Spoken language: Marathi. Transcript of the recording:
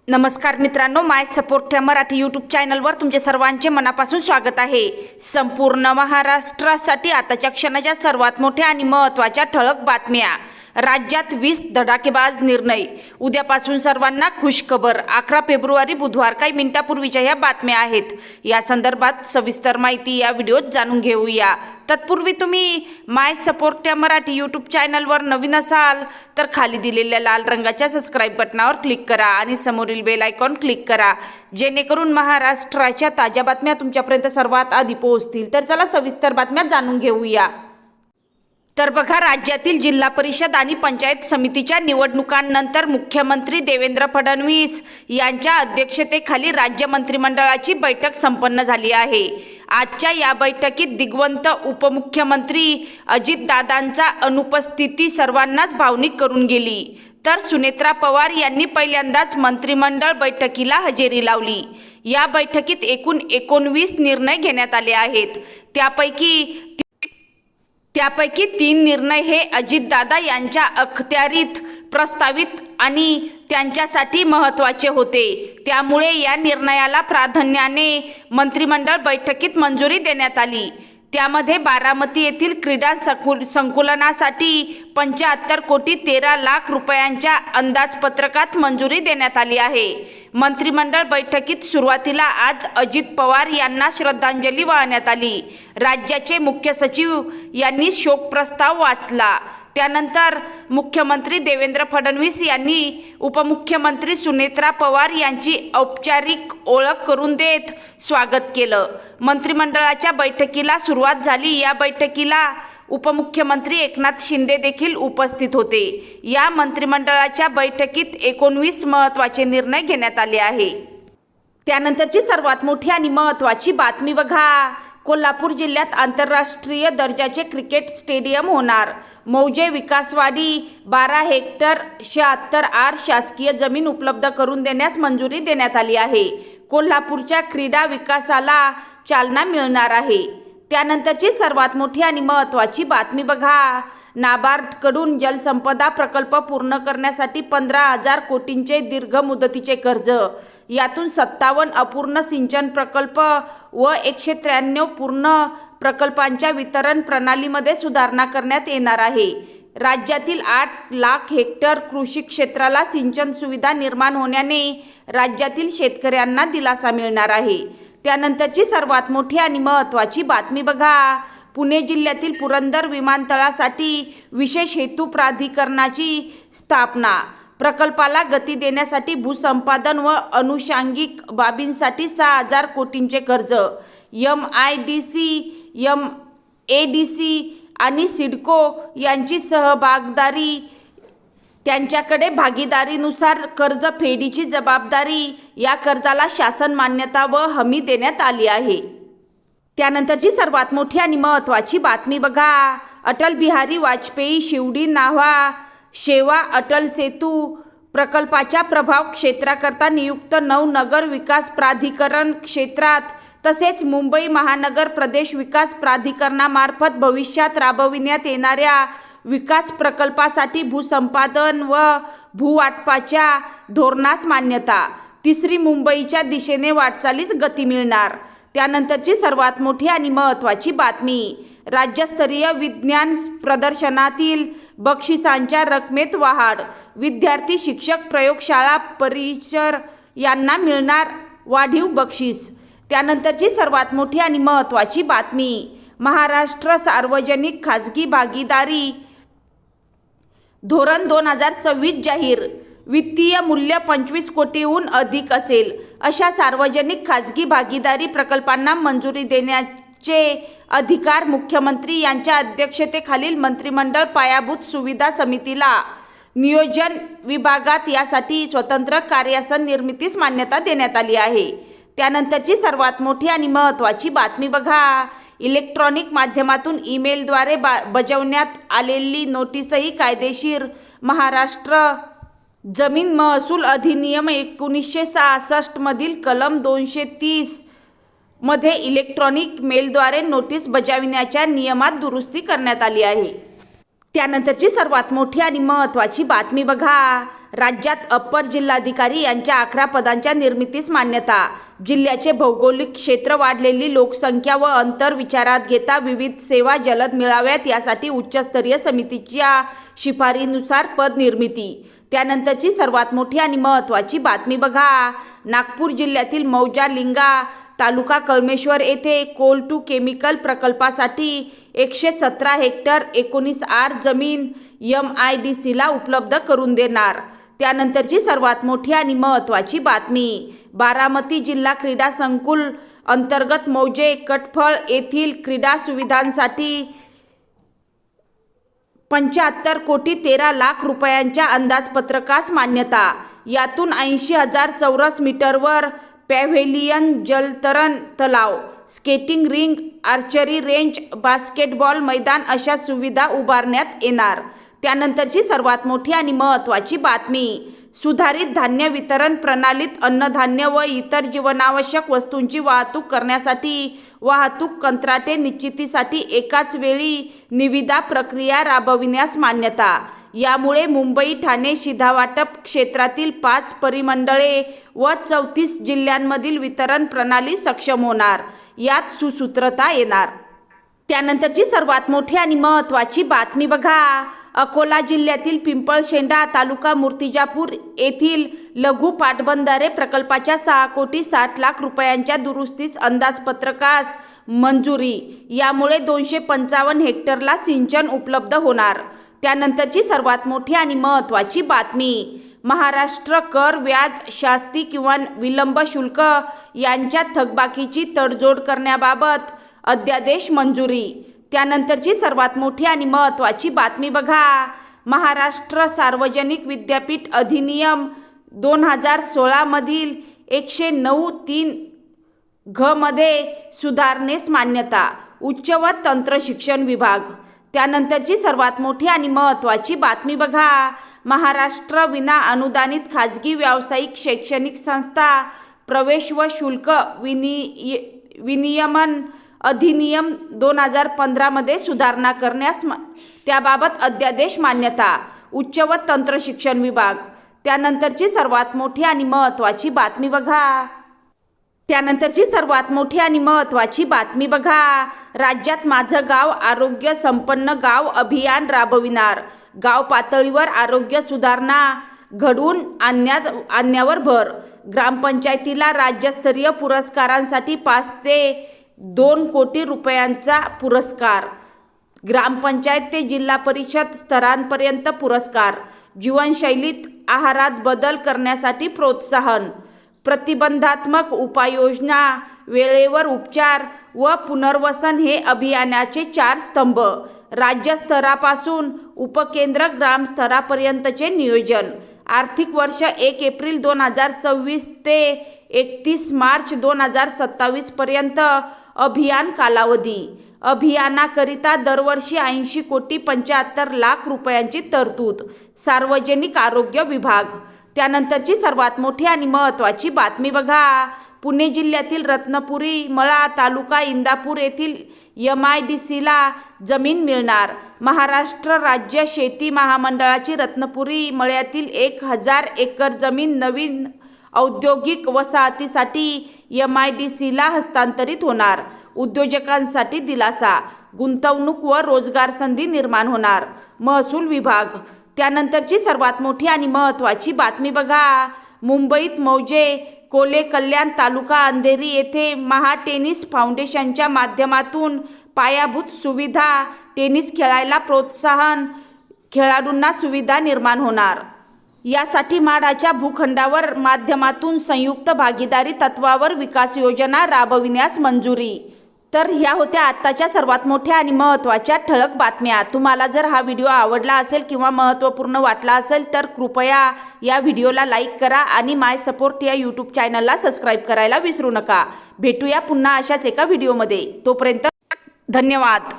नमस्कार मित्रांनो, माय सपोर्ट मराठी यूट्यूब चॅनलवर तुमचे सर्वांचे मनापासून स्वागत आहे। संपूर्ण महाराष्ट्रासाठी आताच्या क्षणाच्या सर्वात मोठ्या आणि महत्त्वाच्या ठळक बातम्या। राज्यात 20 धडाकेबाज निर्णय। उद्यापासून सर्वांना खुशखबर। 11 फेब्रुवारी बुधवार काही मिनिटांपूर्वीच्या या बातम्या आहेत। या संदर्भात सविस्तर माहिती या व्हिडिओत जाणून घेऊया। तत्पूर्वी तुम्ही माय सपोर्ट मराठी यूट्यूब चॅनलवर नवीन असाल तर खाली दिलेल्या लाल रंगाच्या सबस्क्राइब बटनावर क्लिक करा आणि समोरील बेल आयकॉन क्लिक करा, जेणेकरून महाराष्ट्राच्या ताज्या बातम्या तुमच्यापर्यंत सर्वात आधी पोहोचतील। तर चला सविस्तर बातम्या जाणून घेऊया। तर बघा, राज्यातील जिल्हा परिषद आणि पंचायत समितीच्या निवडणुकांनंतर मुख्यमंत्री देवेंद्र फडणवीस यांच्या अध्यक्षतेखाली राज्य मंत्रिमंडळाची बैठक संपन्न झाली आहे। आजच्या या बैठकीत दिग्वंत उपमुख्यमंत्री अजितदादांचा अनुपस्थिती सर्वांनाच भावनिक करून गेली। तर सुनेत्रा पवार यांनी पहिल्यांदाच मंत्रिमंडळ बैठकीला हजेरी लावली। या बैठकीत एकूण 19 निर्णय घेण्यात आले आहेत। त्यापैकी 3 निर्णय हे अजितदादा यांच्या अखत्यारीत प्रस्तावित आणि त्यांच्यासाठी महत्त्वाचे होते। त्यामुळे या निर्णयाला प्राधान्याने मंत्रिमंडळ बैठकीत मंजुरी देण्यात आली। त्यामध्ये बारामती येथील क्रीडा संकुलनासाठी 75 कोटी 13 लाख रुपयांच्या अंदाजपत्रकात मंजुरी देण्यात आली आहे। मंत्रिमंडळ बैठकीत सुरुवातीला आज अजित पवार यांना श्रद्धांजली वाहण्यात आली। राज्याचे मुख्य सचिव यांनी शोक प्रस्ताव वाचला। त्यानंतर मुख्यमंत्री देवेंद्र फडणवीस यांनी उपमुख्यमंत्री सुनेत्रा पवार यांची औपचारिक ओळख करून देत स्वागत केलं। मंत्रिमंडळाच्या बैठकीला सुरुवात झाली। या बैठकीला उपमुख्यमंत्री एकनाथ शिंदे देखील उपस्थित होते। या मंत्रिमंडळाच्या बैठकीत 19 महत्त्वाचे निर्णय घेण्यात आले आहे। त्यानंतरची सर्वात मोठी आणि महत्त्वाची बातमी बघा। कोल्हापूर जिल्ह्यात आंतरराष्ट्रीय दर्जाचे क्रिकेट स्टेडियम होणार। मौजे विकासवाडी 12 हेक्टर 76 आर शासकीय जमीन उपलब्ध करून देण्यास मंजुरी देण्यात आली आहे। कोल्हापूरच्या क्रीडा विकासाला चालना मिळणार आहे। त्यानंतरची सर्वात मोठी आणि महत्त्वाची बातमी बघा। नाबार्डकडून जलसंपदा प्रकल्प पूर्ण करण्यासाठी 15,000 कोटींचे दीर्घ मुदतीचे कर्ज। यातून 57 अपूर्ण सिंचन प्रकल्प व 193 पूर्ण प्रकल्पांच्या वितरण प्रणालीमध्ये सुधारणा करण्यात येणार आहे। राज्यातील 8 लाख हेक्टर कृषी क्षेत्राला सिंचन सुविधा निर्माण होण्याने राज्यातील शेतकऱ्यांना दिलासा मिळणार आहे। त्यानंतरची सर्वात मोठी आणि महत्त्वाची बातमी बघा। पुणे जिल्ह्यातील पुरंदर विमानतळासाठी विशेष हेतू प्राधिकरणाची स्थापना। प्रकल्पाला गती देण्यासाठी भूसंपादन व अनुषंगिक बाबींसाठी 6,000 कोटींचे कर्ज। MIDC, MADC आणि सिडको यांची सहभागदारी। त्यांच्याकडे भागीदारीनुसार कर्ज फेडीची जबाबदारी। या कर्जाला शासन मान्यता व हमी देण्यात आली आहे। त्यानंतरची सर्वात मोठी आणि महत्त्वाची बातमी बघा। अटल बिहारी वाजपेयी शिवडी न्हावा शेवा अटल सेतू प्रकल्पाच्या प्रभाव क्षेत्राकरता नियुक्त 9 नगर विकास प्राधिकरण क्षेत्रात तसेच मुंबई महानगर प्रदेश विकास प्राधिकरणामार्फत भविष्यात राबविण्यात येणाऱ्या विकास प्रकल्पासाठी भूसंपादन व भूवाटपाच्या धोरणास मान्यता। तिसरी मुंबईच्या दिशेने वाटचालीस गती मिळणार। त्यानंतरची सर्वात मोठी आणि महत्त्वाची बातमी। राज्यस्तरीय विज्ञान प्रदर्शनातील बक्षिसांच्या रकमेत वाढ। विद्यार्थी, शिक्षक, प्रयोगशाळा परिसर यांना मिळणार वाढीव बक्षीस। त्यानंतरची सर्वात मोठी आणि महत्त्वाची बातमी। महाराष्ट्र सार्वजनिक खाजगी भागीदारी धोरण 2026 जाहीर। वित्तीय मूल्य 25 कोटीहून अधिक असेल अशा सार्वजनिक खाजगी भागीदारी प्रकल्पांना मंजुरी देण्याचे अधिकार मुख्यमंत्री यांच्या अध्यक्षतेखालील मंत्रिमंडळ पायाभूत सुविधा समितीला नियोजन विभागात यासाठी स्वतंत्र कार्यासन निर्मितीस मान्यता देण्यात आली आहे। त्यानंतरची सर्वात मोठी आणि महत्त्वाची बातमी बघा। इलेक्ट्रॉनिक माध्यमातून ईमेलद्वारे बजावण्यात आलेली नोटीसही कायदेशीर। महाराष्ट्र जमीन महसूल अधिनियम 1966 मधील कलम 230 मध्ये इलेक्ट्रॉनिक मेलद्वारे नोटीस बजावण्याच्या नियमात दुरुस्ती करण्यात आली आहे। त्यानंतरची सर्वात मोठी आणि महत्त्वाची बातमी बघा। राज्यात अप्पर जिल्हाधिकारी यांच्या 11 पदांच्या निर्मितीस मान्यता. जिल्ह्याचे भौगोलिक क्षेत्र, वाढलेली लोकसंख्या व अंतर विचारात घेता विविध सेवा जलद मिळाव्यात यासाठी उच्चस्तरीय समितीच्या शिफारशीनुसार पद निर्मिती. त्यानंतरची सर्वात मोठी आणि महत्त्वाची बातमी बघा. नागपूर जिल्ह्यातील मौजा लिंगा तालुका कळमेश्वर येथे कोल टू केमिकल प्रकल्पासाठी 117 हेक्टर 19 आर जमीन MIDCला उपलब्ध करून देणार. त्यानंतरची सर्वात मोठी आणि महत्त्वाची बातमी. बारामती जिल्हा क्रीडा संकुल अंतर्गत मौजे कटफळ येथील क्रीडा सुविधांसाठी 75 कोटी 13 लाख रुपयांच्या अंदाजपत्रकास मान्यता. यातून 80,000 चौरस मीटरवर पॅव्हेलियन, जलतरण तलाव, skating ring, archery range, basketball मैदान अशा सुविधा उभारण्यात येणार. त्यानंतरची सर्वात मोठी आणि महत्त्वाची बातमी. सुधारित धान्य वितरण प्रणालीत अन्नधान्य व इतर जीवनावश्यक वस्तूंची वाहतूक करण्यासाठी वाहतूक कंत्राटे निश्चितीसाठी एकाच वेळी निविदा प्रक्रिया राबविण्यास मान्यता. यामुळे मुंबई, ठाणे, शिधावाटप क्षेत्रातील 5 परिमंडळे व 34 जिल्ह्यांमधील वितरण प्रणाली सक्षम होणार. यात सुसूत्रता येणार. त्यानंतरची सर्वात मोठी आणि महत्त्वाची बातमी बघा. अकोला जिल्ह्यातील पिंपळशेंडा तालुका मूर्तिजापूर येथील लघु पाटबंधारे प्रकल्पाच्या 6 कोटी 60 लाख रुपयांच्या दुरुस्तीस अंदाजपत्रकास मंजुरी. यामुळे 255 हेक्टरला सिंचन उपलब्ध होणार. त्यानंतरची सर्वात मोठी आणि महत्त्वाची बातमी. महाराष्ट्र कर, व्याज, शास्ती किंवा विलंब शुल्क यांच्या थकबाकीची तडजोड करण्याबाबत अध्यादेश मंजुरी. त्यानंतरची सर्वात मोठी आणि महत्त्वाची बातमी बघा. महाराष्ट्र सार्वजनिक विद्यापीठ अधिनियम 2016 मधील 109(3) घ मध्ये सुधारणेस मान्यता. उच्च व तंत्र शिक्षण विभाग. त्यानंतरची सर्वात मोठी आणि महत्त्वाची बातमी बघा. महाराष्ट्र विना अनुदानित खाजगी व्यावसायिक शैक्षणिक संस्था प्रवेश व शुल्क विनियमन अधिनियम 2015 मध्ये सुधारणा करण्यास त्याबाबत अध्यादेश मान्यता. उच्च व तंत्र शिक्षण विभाग. त्यानंतरची सर्वात मोठी आणि महत्त्वाची बातमी बघा. त्यानंतरची सर्वात मोठी आणि महत्त्वाची बातमी बघा. राज्यात माझं गाव आरोग्य संपन्न गाव अभियान राबविणार. गाव पातळीवर आरोग्य सुधारणा घडवून आणण्यावर भर. ग्रामपंचायतीला राज्यस्तरीय पुरस्कारांसाठी 5 ते 2 कोटी रुपयांचा पुरस्कार. ग्रामपंचायत ते जिल्हा परिषद स्तरांपर्यंत पुरस्कार. जीवनशैलीत आहारात बदल करण्यासाठी प्रोत्साहन. प्रतिबंधात्मक उपाययोजना, वेळेवर उपचार व पुनर्वसन हे अभियानाचे 4 स्तंभ. राज्यस्तरापासून उपकेंद्र ग्रामस्तरापर्यंतचे नियोजन. आर्थिक वर्ष 1 एप्रिल 2026 ते 31 मार्च 2027 पर्यंत अभियान कालावधी. अभियानाकरिता दरवर्षी 80 कोटी 75 लाख रुपयांची तरतूद. सार्वजनिक आरोग्य विभाग. त्यानंतरची सर्वात मोठी आणि महत्त्वाची बातमी बघा. पुणे जिल्ह्यातील रत्नपुरी मळा तालुका इंदापूर येथील MIDCला जमीन मिळणार. महाराष्ट्र राज्य शेती महामंडळाची रत्नपुरी मळ्यातील 1000 एकर जमीन नवीन औद्योगिक वसाहतीसाठी MIDCला हस्तांतरित होणार. उद्योजकांसाठी दिलासा, गुंतवणूक व रोजगार संधी निर्माण होणार. महसूल विभाग. त्यानंतरची सर्वात मोठी आणि महत्त्वाची बातमी बघा. मुंबईत मौजे कोले कल्याण तालुका अंधेरी येथे महा टेनिस फाउंडेशनच्या माध्यमातून पायाभूत सुविधा, टेनिस खेळायला प्रोत्साहन, खेळाडूंना सुविधा निर्माण होणार. यासाठी माढाच्या भूखंडावर माध्यमातून संयुक्त भागीदारी तत्वावर विकास योजना राबविण्यास मंजुरी. तर ह्या होत्या आत्ताच्या सर्वात मोठ्या आणि महत्त्वाच्या ठळक बातम्या. तुम्हाला जर हा व्हिडिओ आवडला असेल किंवा महत्त्वपूर्ण वाटला असेल तर कृपया या व्हिडिओला लाईक करा आणि माय सपोर्ट या यूट्यूब चॅनलला सबस्क्राईब करायला विसरू नका. भेटूया पुन्हा अशाच एका व्हिडिओमध्ये. तोपर्यंत धन्यवाद.